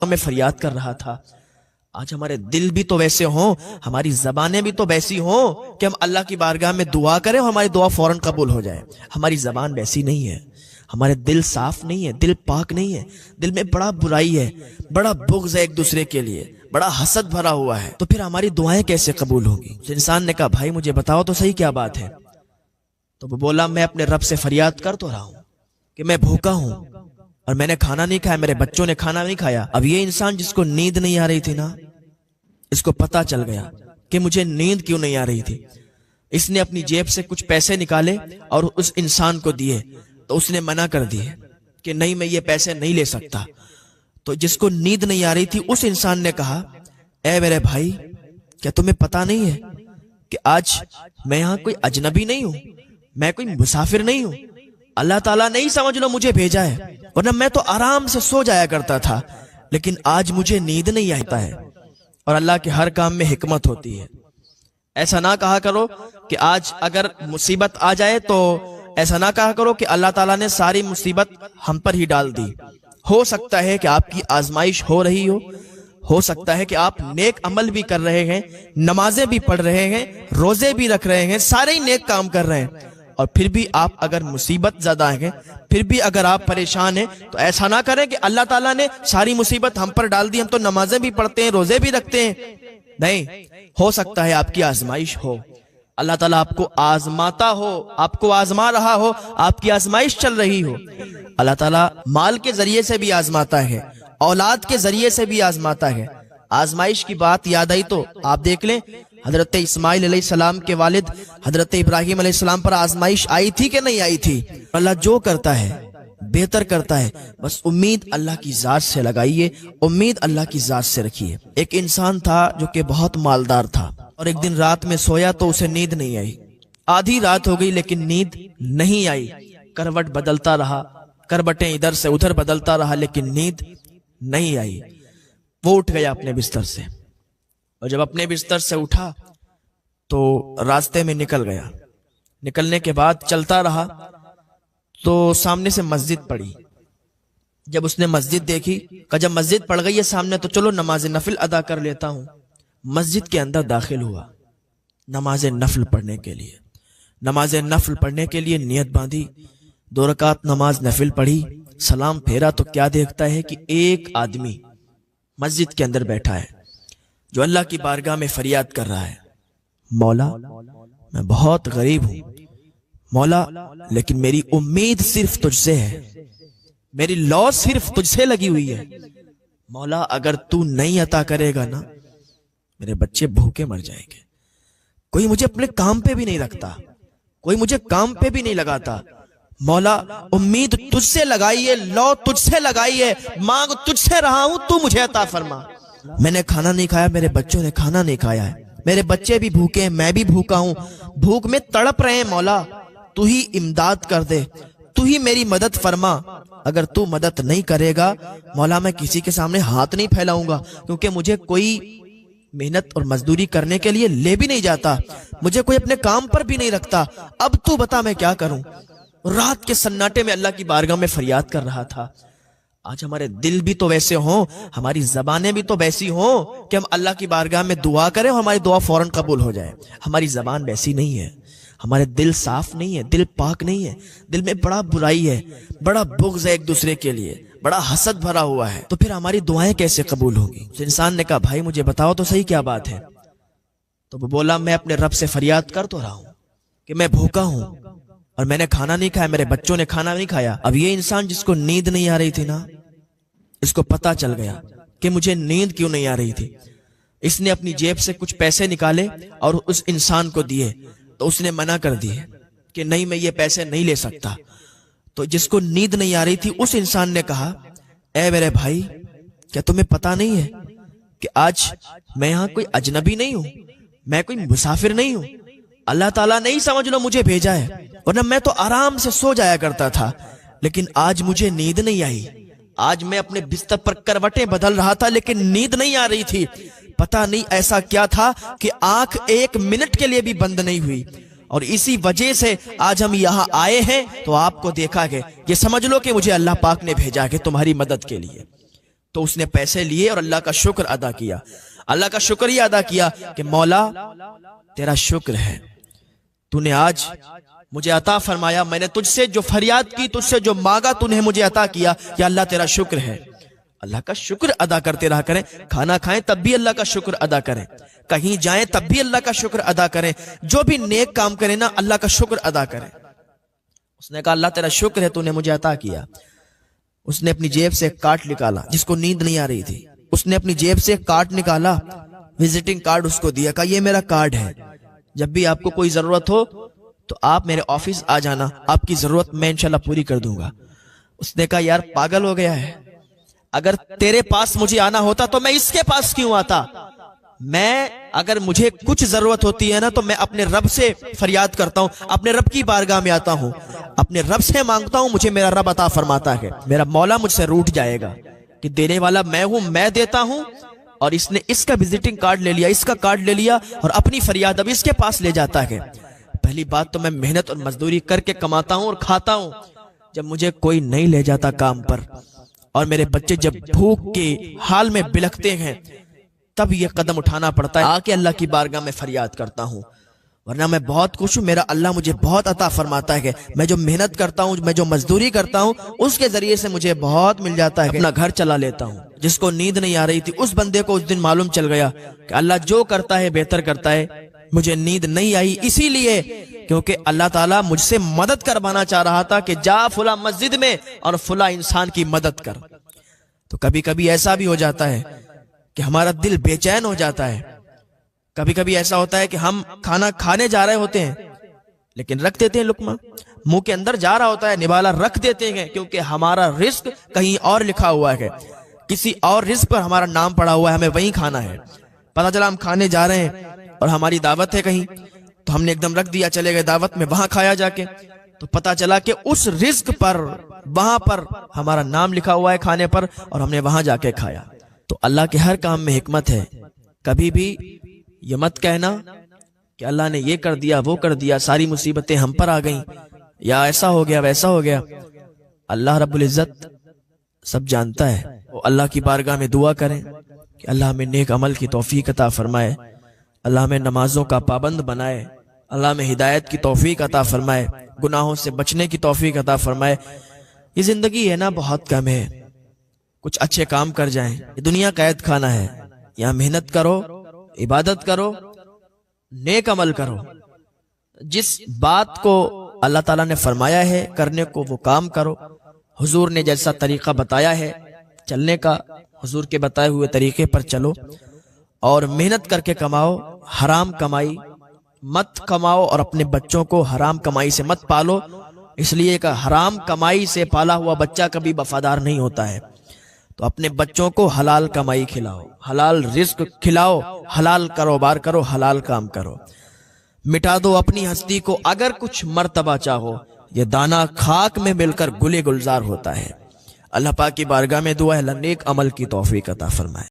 میں فریاد کر رہا تھا، آج ہمارے دل بھی تو ویسے ہوں، ہماری زبانیں بھی تو ویسی ہوں کہ ہم اللہ کی بارگاہ میں دعا کریں اور ہماری دعا فوراً قبول ہو جائے۔ ہماری زبان ویسی نہیں ہے، ہمارے دل صاف نہیں ہے، دل پاک نہیں ہے، دل میں بڑا برائی ہے، بڑا بغض ہے ایک دوسرے کے لیے، بڑا حسد بھرا ہوا ہے، تو پھر ہماری دعائیں کیسے قبول ہوں گی؟ اس انسان نے کہا بھائی مجھے بتاؤ تو صحیح کیا بات ہے؟ تو وہ بولا میں اپنے رب سے فریاد کر تو رہا ہوں کہ میں بھوکا ہوں اور میں نے کھانا نہیں کھایا، میرے بچوں نے کھانا نہیں کھایا۔ اب یہ انسان جس کو نیند نہیں آ رہی تھی نا، اس کو پتا چل گیا کہ مجھے نیند کیوں نہیں آ رہی تھی۔ اس نے اپنی جیب سے کچھ پیسے نکالے اور اس انسان کو دیے، تو اس نے منع کر دیے کہ نہیں میں یہ پیسے نہیں لے سکتا۔ تو جس کو نیند نہیں آ رہی تھی اس انسان نے کہا اے میرے بھائی کیا تمہیں پتا نہیں ہے کہ آج میں یہاں کوئی اجنبی نہیں ہوں، میں کوئی مسافر نہیں ہوں، اللہ تعالیٰ نے ہی سمجھ لو مجھے بھیجا ہے، ورنہ میں تو آرام سے سو جایا کرتا تھا، لیکن آج مجھے نیند نہیں آتا ہے۔ اور اللہ کے ہر کام میں حکمت ہوتی ہے۔ ایسا نہ کہا کرو کہ آج اگر مصیبت آ جائے تو ایسا نہ کہا کرو کہ اللہ تعالیٰ نے ساری مصیبت ہم پر ہی ڈال دی۔ ہو سکتا ہے کہ آپ کی آزمائش ہو سکتا ہے کہ آپ نیک عمل بھی کر رہے ہیں، نمازیں بھی پڑھ رہے ہیں، روزے بھی رکھ رہے ہیں، سارے ہی نیک کام کر رہے ہیں، اور پھر بھی آپ اگر مصیبت زدہ ہیں، پھر بھی اگر آپ پریشان ہیں، تو ایسا نہ کریں کہ اللہ تعالیٰ نے ساری مصیبت ہم پر ڈال دی، ہم تو نمازیں بھی پڑھتے ہیں، روزے بھی رکھتے ہیں۔ نہیں، ہو سکتا ہے آپ کی آزمائش ہو، اللہ تعالیٰ آپ کو آزماتا ہو، آپ کو آزما رہا ہو، آپ کی آزمائش چل رہی ہو۔ اللہ تعالیٰ مال کے ذریعے سے بھی آزماتا ہے، اولاد کے ذریعے سے بھی آزماتا ہے۔ آزمائش کی بات یاد آئی تو آپ دیکھ لیں، حضرت اسماعیل علیہ السلام کے والد حضرت ابراہیم علیہ السلام پر آزمائش آئی تھی کہ نہیں آئی تھی؟ اللہ جو کرتا ہے بہتر کرتا ہے، بس امید اللہ کی ذات سے لگائیے، امید اللہ کی ذات سے رکھیے۔ ایک انسان تھا جو کہ بہت مالدار تھا، اور ایک دن رات میں سویا تو اسے نیند نہیں آئی، آدھی رات ہو گئی لیکن نیند نہیں آئی، کروٹ بدلتا رہا، کروٹیں ادھر سے ادھر بدلتا رہا لیکن نیند نہیں آئی۔ وہ اٹھ گیا اپنے بستر سے، اور جب اپنے بستر سے اٹھا تو راستے میں نکل گیا۔ نکلنے کے بعد چلتا رہا تو سامنے سے مسجد پڑی۔ جب اس نے مسجد دیکھی، کہ جب مسجد پڑ گئی ہے سامنے تو چلو نماز نفل ادا کر لیتا ہوں۔ مسجد کے اندر داخل ہوا نماز نفل پڑھنے کے لیے۔ نماز نفل پڑھنے کے لیے نیت باندھی، 2 رکعت نماز نفل پڑھی، سلام پھیرا تو کیا دیکھتا ہے کہ ایک آدمی مسجد کے اندر بیٹھا ہے جو اللہ کی بارگاہ میں فریاد کر رہا ہے، مولا میں بہت غریب ہوں مولا، لیکن میری امید صرف تجھ سے ہے، میری لو صرف تجھ سے لگی ہوئی ہے مولا، اگر تو نہیں عطا کرے گا نا میرے بچے بھوکے مر جائیں گے۔ کوئی مجھے اپنے کام پہ بھی نہیں رکھتا، کوئی مجھے کام پہ بھی نہیں لگاتا مولا، امید تجھ سے لگائی ہے، لو تجھ سے لگائی ہے، مانگ تجھ سے رہا ہوں، تو مجھے عطا فرما۔ میں نے کھانا نہیں کھایا، میرے بچوں نے کھانا نہیں کھایا ہے، میرے بچے بھی بھوکے ہیں، میں بھی بھوکا ہوں، بھوک میں تڑپ رہے ہیں مولا، تو ہی امداد کر دے، تو ہی میری مدد فرما۔ اگر تو مدد نہیں کرے گا مولا میں کسی کے سامنے ہاتھ نہیں پھیلاؤں گا، کیونکہ مجھے کوئی محنت اور مزدوری کرنے کے لیے لے بھی نہیں جاتا، مجھے کوئی اپنے کام پر بھی نہیں رکھتا، اب تو بتا میں کیا کروں۔ رات کے سناٹے میں اللہ کی بارگاہ میں فریاد کر رہا تھا، آج ہمارے دل بھی تو ویسے ہوں، ہماری زبانیں بھی تو ویسی ہوں کہ ہم اللہ کی بارگاہ میں دعا کریں اور ہماری دعا فوراً قبول ہو جائے۔ ہماری زبان ویسی نہیں ہے، ہمارے دل صاف نہیں ہے، دل پاک نہیں ہے، دل میں بڑا برائی ہے، بڑا بغض ہے ایک دوسرے کے لیے، بڑا حسد بھرا ہوا ہے، تو پھر ہماری دعائیں کیسے قبول ہوں گی؟ اس انسان نے کہا بھائی مجھے بتاؤ تو صحیح کیا بات ہے؟ تو وہ بولا میں اپنے رب سے فریاد کر تو رہا ہوں کہ میں بھوکا ہوں اور میں نے کھانا نہیں کھایا، میرے بچوں نے کھانا نہیں کھایا۔ اب یہ انسان جس کو نیند نہیں آ رہی تھی نا، اس کو پتا چل گیا کہ مجھے نیند کیوں نہیں آ رہی تھی۔ اس نے اپنی جیب سے کچھ پیسے نکالے اور اس انسان کو دیے، تو اس نے منع کر دیے کہ نہیں میں یہ پیسے نہیں لے سکتا۔ تو جس کو نیند نہیں آ رہی تھی اس انسان نے کہا اے میرے بھائی کیا تمہیں پتا نہیں ہے کہ آج میں یہاں کوئی اجنبی نہیں ہوں، میں کوئی مسافر نہیں ہوں، اللہ تعالیٰ نے ہی سمجھ لو مجھے بھیجا ہے، ورنہ میں تو آرام سے سو جایا کرتا تھا، لیکن آج مجھے نیند نہیں آئی، آج میں اپنے بستر پر کروٹیں بدل رہا تھا لیکن نیند نہیں آ رہی تھی۔ پتہ نہیں ایسا کیا تھا کہ آنکھ 1 منٹ کے لیے بھی بند نہیں ہوئی، اور اسی وجہ سے آج ہم یہاں آئے ہیں تو آپ کو دیکھا کہ یہ سمجھ لو کہ مجھے اللہ پاک نے بھیجا کہ تمہاری مدد کے لیے۔ تو اس نے پیسے لیے اور اللہ کا شکر ادا کیا، اللہ کا شکریہ ادا کیا کہ مولا تیرا شکر ہے، تو نے آج مجھے عطا فرمایا، میں نے تجھ سے جو فریاد کی، تجھ سے جو مانگا تو نے مجھے عطا کیا، یا اللہ تیرا شکر ہے۔ اللہ کا شکر ادا کرتے رہا کریں، کھانا کھائیں تب بھی اللہ کا شکر ادا کریں، کہیں جائیں تب بھی اللہ کا شکر ادا کریں، جو بھی نیک کام کریں نا اللہ کا شکر ادا کریں۔ اس نے کہا اللہ تیرا شکر ہے تو نے مجھے عطا کیا۔ اس نے اپنی جیب سے ایک کارڈ نکالا، جس کو نیند نہیں آ رہی تھی، اس نے اپنی جیب سے ایک کارڈ نکالا، وزٹنگ کارڈ اس کو دیا، کہا یہ میرا کارڈ ہے، جب بھی آپ کو کوئی ضرورت ہو تو آپ میرے آفس آ جانا، آپ کی ضرورت میں انشاءاللہ پوری کر دوں گا۔ اس نے کہا یار پاگل ہو گیا ہے، اگر تیرے پاس مجھے آنا ہوتا تو میں اس کے پاس کیوں آتا؟ میں اگر مجھے کچھ ضرورت ہوتی ہے نا تو میں اپنے رب سے فریاد کرتا ہوں، اپنے رب کی بارگاہ میں آتا ہوں، اپنے رب سے مانگتا ہوں، مجھے میرا رب عطا فرماتا ہے۔ میرا مولا مجھ سے روٹھ جائے گا کہ دینے والا میں ہوں، میں دیتا ہوں، اور اس نے اس کا وزٹنگ کارڈ لے لیا، اس کا کارڈ لے لیا اور اپنی فریاد اب اس کے پاس لے جاتا ہے۔ پہلی بات تو میں محنت اور مزدوری کر کے کماتا ہوں اور کھاتا ہوں، جب مجھے کوئی نہیں لے جاتا کام پر، اور میرے بچے جب بھوک کے حال میں بلکتے ہیں تب یہ قدم اٹھانا پڑتا ہے، آ کے اللہ کی بارگاہ میں فریاد کرتا ہوں، ورنہ میں بہت خوش ہوں، میرا اللہ مجھے بہت عطا فرماتا ہے، میں جو محنت کرتا ہوں، میں جو مزدوری کرتا ہوں اس کے ذریعے سے مجھے بہت مل جاتا ہے، اپنا گھر چلا لیتا ہوں۔ جس کو نیند نہیں آ رہی تھی اس بندے کو اس دن معلوم چل گیا کہ اللہ جو کرتا ہے بہتر کرتا ہے، مجھے نیند نہیں آئی اسی لیے کیونکہ اللہ تعالیٰ مجھ سے مدد کروانا چاہ رہا تھا کہ جا فلاں مسجد میں اور فلاں انسان کی مدد کر۔ تو کبھی کبھی ایسا بھی ہو جاتا ہے کہ ہمارا دل بے چین ہو جاتا ہے، کبھی کبھی ایسا ہوتا ہے کہ ہم کھانا کھانے جا رہے ہوتے ہیں لیکن رکھ دیتے ہیں، لقمہ منہ کے اندر جا رہا ہوتا ہے، نوالا رکھ دیتے ہیں کیونکہ ہمارا رزق کہیں اور لکھا ہوا ہے، کسی اور رزق پر ہمارا نام پڑا ہوا ہے، ہمیں وہیں کھانا ہے۔ پتہ چلا ہم کھانے جا رہے ہیں اور ہماری دعوت ہے کہیں، تو ہم نے ایک دم رکھ دیا، چلے گئے دعوت میں، وہاں کھایا جا کے، تو پتہ چلا کہ اس رزق پر وہاں پر ہمارا نام لکھا ہوا ہے کھانے پر اور ہم نے وہاں جا کے کھایا۔ تو اللہ کے ہر کام میں حکمت ہے، کبھی بھی یہ مت کہنا کہ اللہ نے یہ کر دیا وہ کر دیا، ساری مصیبتیں ہم پر آ گئیں، یا ایسا ہو گیا ویسا ہو گیا۔ اللہ رب العزت سب جانتا ہے، وہ اللہ کی بارگاہ میں دعا کریں کہ اللہ ہمیں نیک عمل کی توفیق عطا فرمائے، اللہ ہمیں نمازوں کا پابند بنائے، اللہ ہمیں ہدایت کی توفیق عطا فرمائے، گناہوں سے بچنے کی توفیق عطا فرمائے۔ یہ زندگی ہے نا بہت کم ہے، کچھ اچھے کام کر جائیں، یہ دنیا قید خانہ ہے، یہاں محنت کرو، عبادت کرو، نیک عمل کرو، جس بات کو اللہ تعالیٰ نے فرمایا ہے کرنے کو وہ کام کرو، حضور نے جیسا طریقہ بتایا ہے چلنے کا، حضور کے بتائے ہوئے طریقے پر چلو، اور محنت کر کے کماؤ، حرام کمائی مت کماؤ، اور اپنے بچوں کو حرام کمائی سے مت پالو، اس لیے کہ حرام کمائی سے پالا ہوا بچہ کبھی وفادار نہیں ہوتا ہے۔ تو اپنے بچوں کو حلال کمائی کھلاؤ، حلال رزق کھلاؤ، حلال کاروبار کرو، حلال کام کرو، مٹا دو اپنی ہستی کو اگر کچھ مرتبہ چاہو، یہ دانہ خاک میں مل کر گلے گلزار ہوتا ہے۔ اللہ پاک کی بارگاہ میں دعا ہے اللہ نیک عمل کی توفیق عطا فرمائے۔